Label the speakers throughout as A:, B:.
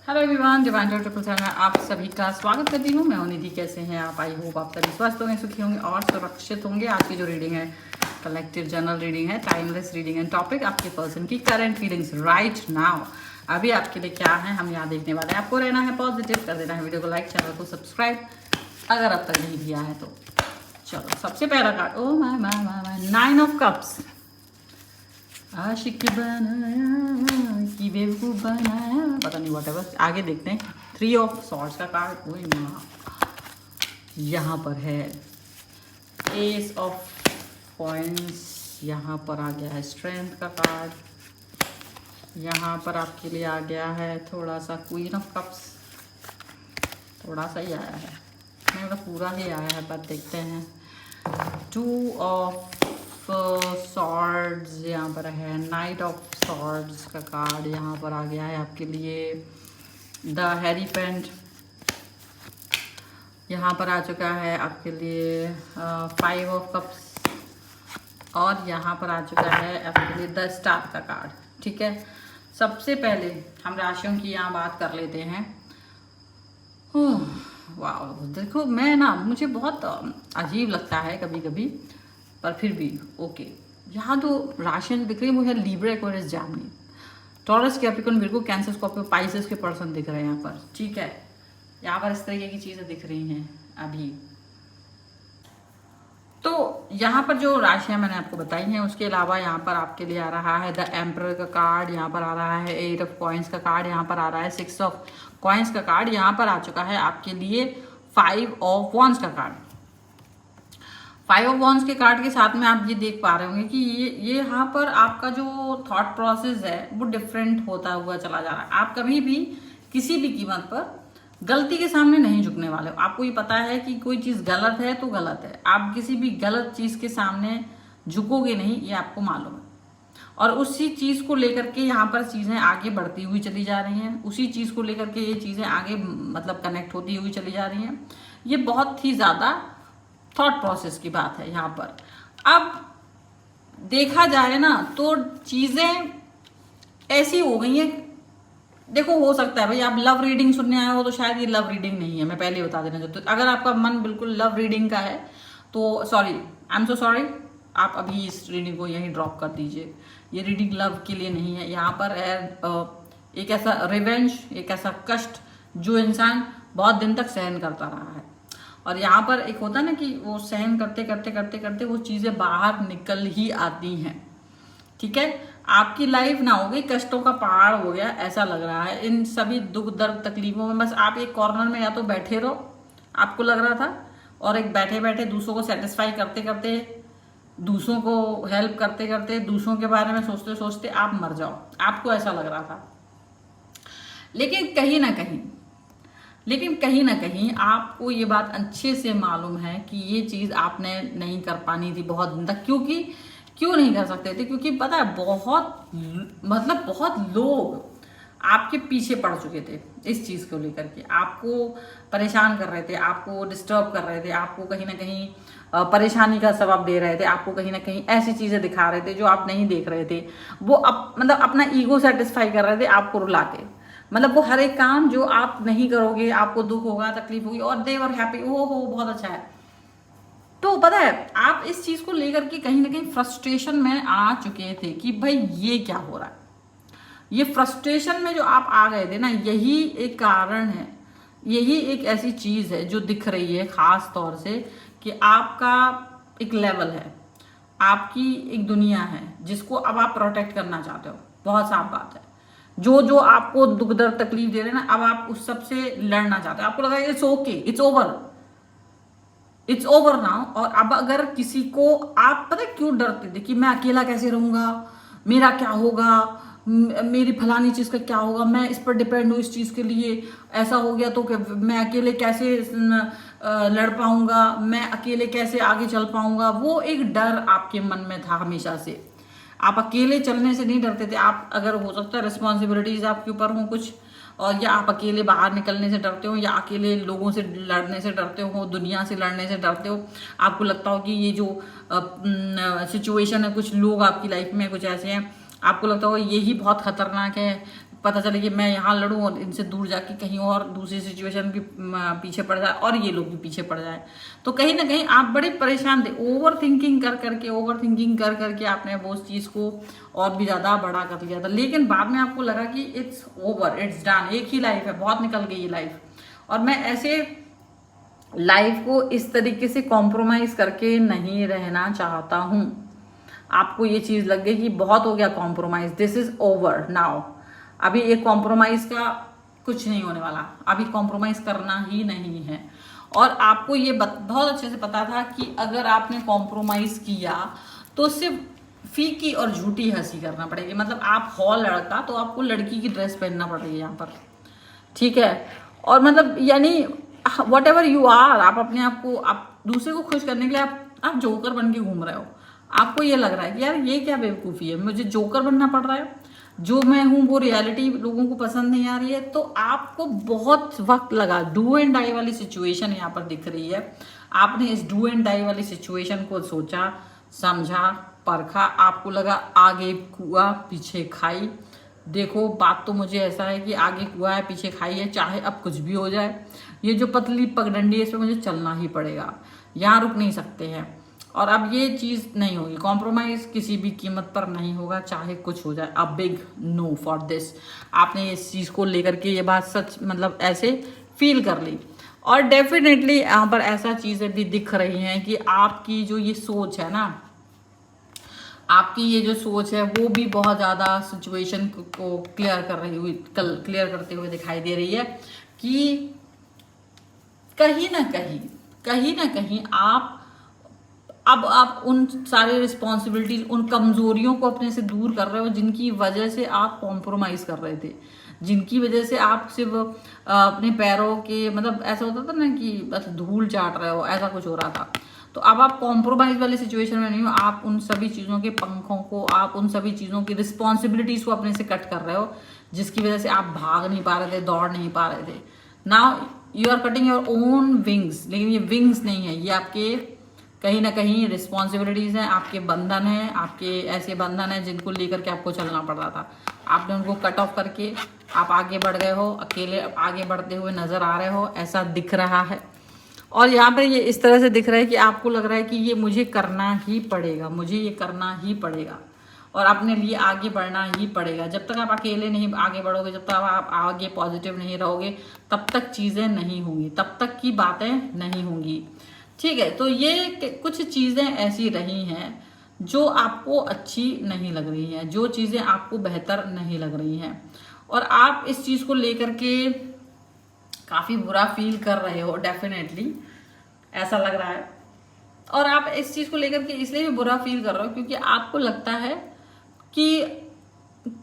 A: Hello everyone, divine triple seven में आप सभी का स्वागत करती हूँ। मैं हूं निधि। कैसे हैं आप? आई होप आप सभी स्वस्थ होंगे, सुखी होंगे और सुरक्षित होंगे। आज की जो रीडिंग है कलेक्टिव जनरल रीडिंग है, टाइमलेस रीडिंग एंड टॉपिक आपके पर्सन की करंट फीलिंग्स राइट नाउ। अभी आपके लिए क्या है हम यहाँ देखने वाले हैं। आपको रहना है पॉजिटिव, कर देना है वीडियो को लाइक, चैनल को सब्सक्राइब अगर अब तक नहीं किया है तो। चलो सबसे पहला card, oh my my my, 9 of cups. आशिक बनाया कि बेवकूफ बनाया, पता नहीं वॉट एवर। आगे देखते हैं। 3 ऑफ सॉर्ड्स का कार्ड। ओए माँ, यहाँ पर है एस ऑफ कॉइंस। यहाँ पर आ गया है स्ट्रेंथ का कार्ड। यहाँ पर आपके लिए आ गया है थोड़ा सा क्वीन ऑफ कप्स। थोड़ा सा ही आया है, नहीं मतलब पूरा ही आया है, पर देखते हैं। 2 ऑफ सॉर्ड्स यहाँ पर है। नाइट ऑफ सॉर्ड्स का कार्ड यहाँ पर आ गया है आपके लिए। द हेरीपेंट यहाँ पर आ चुका है आपके लिए। 5 ऑफ कप्स और यहाँ पर आ चुका है आपके लिए द स्टार का कार्ड। ठीक है, सबसे पहले हम राशियों की यहाँ बात कर लेते हैं। वाह, देखो मैं ना, मुझे बहुत अजीब लगता है कभी कभी, पर फिर भी ओके। यहाँ तो राशियाँ दिख रही है मुझे, Libra, Aquarius, Gemini, taurus, Capricorn, Virgo, cancer, Scorpio, Pisces के पर्सन दिख रहे हैं यहाँ पर। ठीक है, यहाँ पर इस तरीके की चीज़ें दिख रही हैं अभी। तो यहाँ पर जो राशियाँ मैंने आपको बताई हैं, उसके अलावा यहाँ पर आपके लिए आ रहा है द एम्परर का कार्ड। यहाँ पर आ रहा है 8 ऑफ कॉइंस का कार्ड। यहाँ पर आ रहा है 6 ऑफ कॉइंस का कार्ड। यहाँ पर आ चुका है आपके लिए 5 ऑफ वॉन्ड्स का कार्ड। 5 ऑफ वॉन्ड्स के कार्ड के साथ में आप ये देख पा रहे होंगे कि ये यहाँ पर आपका जो थॉट प्रोसेस है वो डिफरेंट होता हुआ चला जा रहा है। आप कभी भी किसी भी कीमत पर गलती के सामने नहीं झुकने वाले हो। आपको ये पता है कि कोई चीज़ गलत है तो गलत है। आप किसी भी गलत चीज़ के सामने झुकोगे नहीं, ये आपको मालूम है। और उसी चीज़ को लेकर के यहाँ पर चीज़ें आगे बढ़ती हुई चली जा रही हैं। उसी चीज़ को लेकर के ये चीज़ें आगे मतलब कनेक्ट होती हुई चली जा रही हैं। ये बहुत ही ज़्यादा थॉट प्रोसेस की बात है यहाँ पर। अब देखा जाए ना तो चीज़ें ऐसी हो गई हैं। देखो, हो सकता है भाई आप लव रीडिंग सुनने आए हो तो शायद ये लव रीडिंग नहीं है, मैं पहले बता देना चाहती हूँ। अगर आपका मन बिल्कुल लव रीडिंग का है तो sorry, I am so sorry, आप अभी इस रीडिंग को यहीं ड्रॉप कर दीजिए। ये रीडिंग लव के लिए नहीं है। यहाँ पर है एक ऐसा रिवेंज, एक ऐसा कष्ट जो इंसान बहुत दिन तक सहन करता रहा है। और यहाँ पर एक होता है ना कि वो सहन करते करते करते करते वो चीज़ें बाहर निकल ही आती हैं। ठीक है, आपकी लाइफ ना हो गई कष्टों का पहाड़ हो गया, ऐसा लग रहा है। इन सभी दुख दर्द तकलीफों में बस आप एक कॉर्नर में या तो बैठे रहो, आपको लग रहा था, और एक बैठे बैठे दूसरों को सेटिस्फाई करते करते, दूसरों को हेल्प करते करते, दूसरों के बारे में सोचते सोचते आप मर जाओ, आपको ऐसा लग रहा था। लेकिन कहीं ना कहीं आपको ये बात अच्छे से मालूम है कि ये चीज़ आपने नहीं कर पानी थी बहुत दिन तक। क्यों नहीं कर सकते थे? क्योंकि पता है बहुत लोग आपके पीछे पड़ चुके थे इस चीज़ को लेकर के। आपको परेशान कर रहे थे, आपको डिस्टर्ब कर रहे थे, आपको कहीं ना कहीं परेशानी का सबब दे रहे थे, आपको कहीं ना कहीं ऐसी चीज़ें दिखा रहे थे जो आप नहीं देख रहे थे। वो मतलब अपना ईगो सेटिस्फाई कर रहे थे आपको रुला के। मतलब वो हर एक काम जो आप नहीं करोगे आपको दुख होगा, तकलीफ होगी, और दे वर हैप्पी, ओ हो बहुत अच्छा है। तो पता है आप इस चीज़ को लेकर के कहीं ना कहीं फ्रस्ट्रेशन में आ चुके थे कि भाई ये क्या हो रहा है। ये फ्रस्ट्रेशन में जो आप आ गए थे ना, यही एक कारण है, यही एक ऐसी चीज़ है जो दिख रही है खास तौर से कि आपका एक लेवल है, आपकी एक दुनिया है जिसको अब आप प्रोटेक्ट करना चाहते हो। बहुत साफ बात है। जो आपको दुख दर्द तकलीफ दे रहे हैं ना, अब आप उस सब से लड़ना चाहते हो। आपको लगा it's okay, it's over now. और अब अगर किसी को आप पता है क्यों डरते थे कि मैं अकेला कैसे रहूंगा, मेरा क्या होगा, मेरी फलानी चीज़ का क्या होगा, मैं इस पर डिपेंड हूँ इस चीज़ के लिए, ऐसा हो गया तो मैं अकेले कैसे लड़ पाऊंगा, मैं अकेले कैसे आगे चल पाऊंगा। वो एक डर आपके मन में था हमेशा से। आप अकेले चलने से नहीं डरते थे। आप अगर हो सकता है रिस्पॉन्सिबिलिटीज आपके ऊपर हो कुछ, और या आप अकेले बाहर निकलने से डरते हो, या अकेले लोगों से लड़ने से डरते हो, दुनिया से लड़ने से डरते हो। आपको लगता हो कि ये जो सिचुएशन है, कुछ लोग आपकी लाइफ में कुछ ऐसे हैं, आपको लगता हो यही बहुत खतरनाक है, पता चले कि मैं यहाँ लड़ूं और इनसे दूर जाके कहीं और दूसरी सिचुएशन भी पीछे पड़ जाए और ये लोग भी पीछे पड़ जाए, तो कहीं ना कहीं आप बड़े परेशान थे। ओवर थिंकिंग कर करके आपने वो चीज़ को और भी ज़्यादा बड़ा कर लिया था, लेकिन बाद में आपको लगा कि इट्स ओवर, इट्स डन, एक ही लाइफ है, बहुत निकल गई ये लाइफ, और मैं ऐसे लाइफ को इस तरीके से कॉम्प्रोमाइज करके नहीं रहना चाहता हूँ। आपको ये चीज़ लग गई कि बहुत हो गया compromise, this is over now. अभी एक कॉम्प्रोमाइज का कुछ नहीं होने वाला, अभी कॉम्प्रोमाइज करना ही नहीं है। और आपको ये बहुत अच्छे से पता था कि अगर आपने कॉम्प्रोमाइज किया तो सिर्फ फीकी और झूठी हंसी करना पड़ेगी। मतलब आप हो लड़का तो आपको लड़की की ड्रेस पहनना पड़ेगी यहाँ पर, ठीक है। और मतलब यानी वट एवर यू आर, आप अपने आप को, आप दूसरे को खुश करने के लिए आप जोकर बन के घूम रहे हो। आपको ये लग रहा है कि यार ये क्या बेवकूफ़ी है, मुझे जोकर बनना पड़ रहा है, जो मैं हूँ वो रियलिटी लोगों को पसंद नहीं आ रही है। तो आपको बहुत वक्त लगा, डू एंड डाई वाली सिचुएशन यहाँ पर दिख रही है। आपने इस डू एंड डाई वाली सिचुएशन को सोचा, समझा, परखा, आपको लगा आगे कुआ पीछे खाई। देखो बात तो मुझे ऐसा है कि आगे कुआ है पीछे खाई है, चाहे अब कुछ भी हो जाए, ये जो पतली पगडंडी है इस पर मुझे चलना ही पड़ेगा, यहाँ रुक नहीं सकते हैं। और अब ये चीज़ नहीं होगी, कॉम्प्रोमाइज किसी भी कीमत पर नहीं होगा, चाहे कुछ हो जाए। A big no for this. आपने इस चीज़ को लेकर के ये बात सच मतलब ऐसे फील कर ली। और डेफिनेटली यहाँ पर ऐसा चीज़ें भी दिख रही हैं कि आपकी जो ये सोच है ना, आपकी ये जो सोच है वो भी बहुत ज़्यादा सिचुएशन को क्लियर करते हुए दिखाई दे रही है कि कहीं ना कहीं आप उन सारे रिस्पॉन्सिबिलिटीज, उन कमजोरियों को अपने से दूर कर रहे हो जिनकी वजह से आप कॉम्प्रोमाइज कर रहे थे, जिनकी वजह से आप सिर्फ अपने पैरों के मतलब ऐसा होता था ना कि बस धूल चाट रहे हो, ऐसा कुछ हो रहा था। तो अब आप कॉम्प्रोमाइज वाली सिचुएशन में नहीं हो, आप उन सभी चीज़ों के पंखों को, आप उन सभी चीज़ों की रिस्पॉन्सिबिलिटीज को अपने से कट कर रहे हो, जिसकी वजह से आप भाग नहीं पा रहे थे, दौड़ नहीं पा रहे थे। Now you are cutting your own wings, लेकिन ये विंग्स नहीं है, ये आपके कहीं ना कहीं रिस्पॉन्सिबिलिटीज हैं, आपके बंधन हैं, आपके ऐसे बंधन हैं जिनको लेकर के आपको चलना पड़ रहा था। आपने उनको कट ऑफ करके आप आगे बढ़ गए हो, अकेले आगे बढ़ते हुए नजर आ रहे हो, ऐसा दिख रहा है। और यहाँ पर ये इस तरह से दिख रहा है कि आपको लग रहा है कि ये मुझे करना ही पड़ेगा, मुझे ये करना ही पड़ेगा और अपने लिए आगे बढ़ना ही पड़ेगा। जब तक आप अकेले नहीं आगे बढ़ोगे, जब तक आप आगे पॉजिटिव नहीं रहोगे, तब तक चीज़ें नहीं होंगी, तब तक की बातें नहीं होंगी, ठीक है। तो ये कुछ चीज़ें ऐसी रही हैं जो आपको अच्छी नहीं लग रही हैं, जो चीज़ें आपको बेहतर नहीं लग रही हैं, और आप इस चीज़ को लेकर के काफ़ी बुरा फील कर रहे हो, डेफिनेटली ऐसा लग रहा है। और आप इस चीज़ को लेकर के इसलिए भी बुरा फील कर रहे हो क्योंकि आपको लगता है कि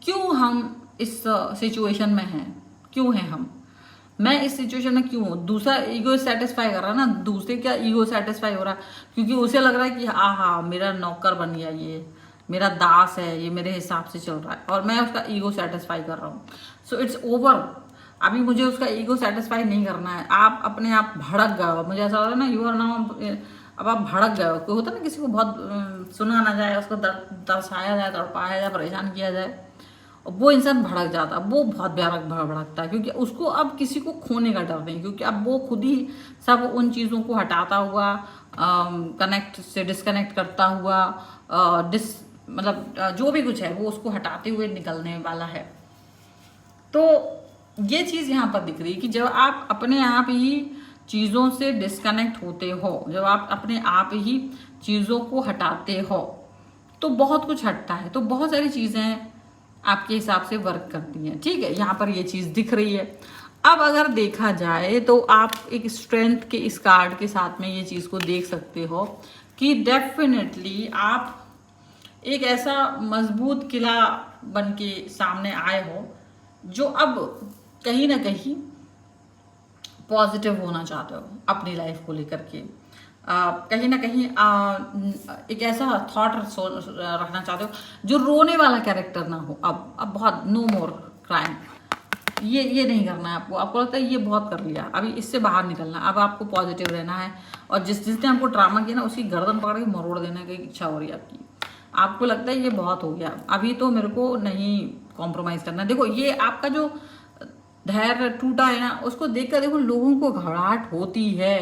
A: क्यों हम इस सिचुएशन में हैं, क्यों हैं हम, मैं इस सिचुएशन में क्यों हूँ। दूसरा ईगो सेटिस्फाई कर रहा है ना, दूसरे क्या ईगो सेटिस्फाई हो रहा है क्योंकि उसे लग रहा है कि हाँ मेरा नौकर बन गया, ये मेरा दास है, ये मेरे हिसाब से चल रहा है और मैं उसका ईगो सेटिस्फाई कर रहा हूँ। सो इट्स ओवर, अभी मुझे उसका ईगो सेटिस्फाई नहीं करना है। आप अपने आप भड़क गए हो, मुझे ऐसा लग रहा है ना, यू आर नाउ, अब आप भड़क गए हो। कोई होता है ना किसी को बहुत सुना ना जाए, उसको दर्शाया जाए, तड़पाया जाए, परेशान किया जाए, वो इंसान भड़क जाता है, वो बहुत भड़कता है क्योंकि उसको अब किसी को खोने का डर नहीं, क्योंकि अब वो खुद ही सब उन चीज़ों को हटाता हुआ, कनेक्ट से डिस्कनेक्ट करता हुआ, मतलब जो भी कुछ है वो उसको हटाते हुए निकलने वाला है। तो ये चीज़ यहाँ पर दिख रही है कि जब आप अपने आप ही चीज़ों से डिस्कनेक्ट होते हो, जब आप अपने आप ही चीज़ों को हटाते हो तो बहुत कुछ हटता है, तो बहुत सारी चीज़ें आपके हिसाब से वर्क करती हैं, ठीक है। यहाँ पर ये चीज़ दिख रही है। अब अगर देखा जाए तो आप एक स्ट्रेंथ के इस कार्ड के साथ में ये चीज़ को देख सकते हो कि डेफिनेटली आप एक ऐसा मजबूत किला बन के सामने आए हो जो अब कहीं ना कहीं पॉजिटिव होना चाहते हो अपनी लाइफ को लेकर के, कहीं ना कहीं एक ऐसा थॉट रखना चाहते हो जो रोने वाला कैरेक्टर ना हो। अब बहुत नो मोर क्राइम, ये नहीं करना है आपको। आपको लगता है ये बहुत कर लिया, अभी इससे बाहर निकलना, अब आपको पॉजिटिव रहना है और जिसने आपको ड्रामा किया ना उसकी गर्दन पकड़ के मरोड़ देने की इच्छा हो रही है आपकी। आपको लगता है ये बहुत हो गया, अभी तो मेरे को नहीं कॉम्प्रोमाइज करना। देखो ये आपका जो धैर्य टूटा है ना, उसको देखकर देखो लोगों को घबराहट होती है,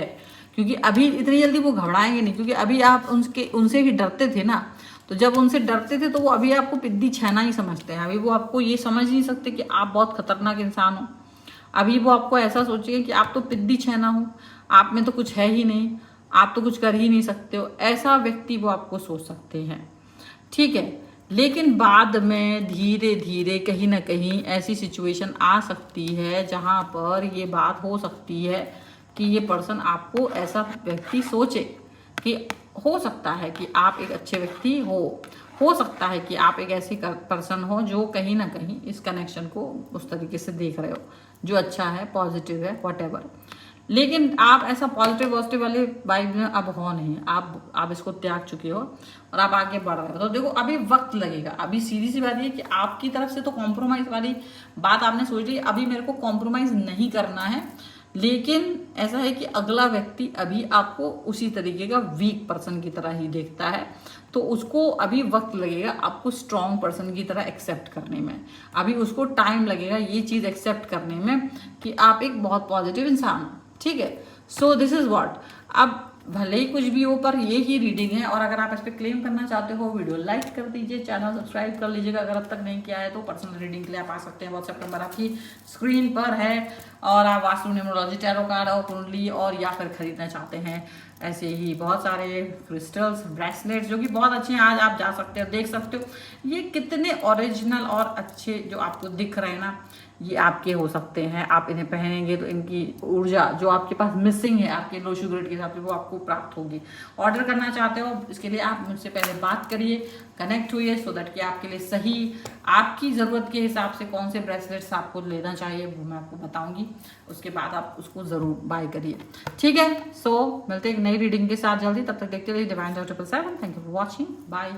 A: क्योंकि अभी इतनी जल्दी वो घबराएंगे नहीं, क्योंकि अभी आप उनसे भी डरते थे ना। तो जब उनसे डरते थे तो वो अभी आपको पिद्दी छेना ही समझते हैं। अभी वो आपको ये समझ नहीं सकते कि आप बहुत खतरनाक इंसान हो। अभी वो आपको ऐसा सोचेंगे कि आप तो पिद्दी छेना हो, आप में तो कुछ है ही नहीं, आप तो कुछ कर ही नहीं सकते हो, ऐसा व्यक्ति वो आपको सोच सकते हैं। ठीक है, लेकिन बाद में धीरे धीरे कहीं ना कहीं ऐसी सिचुएशन आ सकती है जहां पर ये बात हो सकती है कि ये पर्सन आपको ऐसा व्यक्ति सोचे कि हो सकता है कि आप एक अच्छे व्यक्ति हो सकता है कि आप एक ऐसी पर्सन हो जो कहीं ना कहीं इस कनेक्शन को उस तरीके से देख रहे हो जो अच्छा है, पॉजिटिव है, व्हाटएवर। लेकिन आप ऐसा पॉजिटिव वाले वाइब में अब हो नहीं, आप इसको त्याग चुके हो और आप आगे बढ़ रहे हो। तो देखो अभी वक्त लगेगा। अभी सीधी सी बात ये कि आपकी तरफ से तो कॉम्प्रोमाइज वाली बात आपने सोच ली, अभी मेरे को कॉम्प्रोमाइज नहीं करना है। लेकिन ऐसा है कि अगला व्यक्ति अभी आपको उसी तरीके का वीक पर्सन की तरह ही देखता है, तो उसको अभी वक्त लगेगा आपको स्ट्रॉन्ग पर्सन की तरह एक्सेप्ट करने में। अभी उसको टाइम लगेगा ये चीज एक्सेप्ट करने में कि आप एक बहुत पॉजिटिव इंसान हो। ठीक है, सो दिस इज व्हाट। अब भले ही कुछ भी हो पर ये ही रीडिंग है, और अगर आप इस पर क्लेम करना चाहते हो वीडियो लाइक कर दीजिए, चैनल सब्सक्राइब कर लीजिएगा अगर अब तक नहीं किया है तो। पर्सनल रीडिंग के लिए आप आ सकते हैं, व्हाट्सएप नंबर आपकी स्क्रीन पर है। और आप वास्तु न्यूमरोलॉजी टैरो कार्ड और कुंडली और या फिर खरीदना चाहते हैं ऐसे ही बहुत सारे क्रिस्टल्स, ब्रेसलेट्स जो कि बहुत अच्छे हैं, आज आप जा सकते हो, देख सकते हो ये कितने ओरिजिनल और अच्छे जो आपको दिख रहे हैं ना, ये आपके हो सकते हैं। आप इन्हें पहनेंगे तो इनकी ऊर्जा जो आपके पास मिसिंग है आपके लो शुगर के हिसाब से वो आपको प्राप्त होगी। ऑर्डर करना चाहते हो इसके लिए आप मुझसे पहले बात करिए, कनेक्ट हुई सो दैट कि आपके लिए सही आपकी ज़रूरत के हिसाब से कौन से ब्रेसलेट्स आपको लेना चाहिए वो मैं आपको बताऊंगी। उसके बाद आप उसको ज़रूर बाय करिए। ठीक है, सो मिलते हैं एक नई रीडिंग के साथ जल्दी। तब तक देखते रहिए divine 777। Thank you for watching, bye.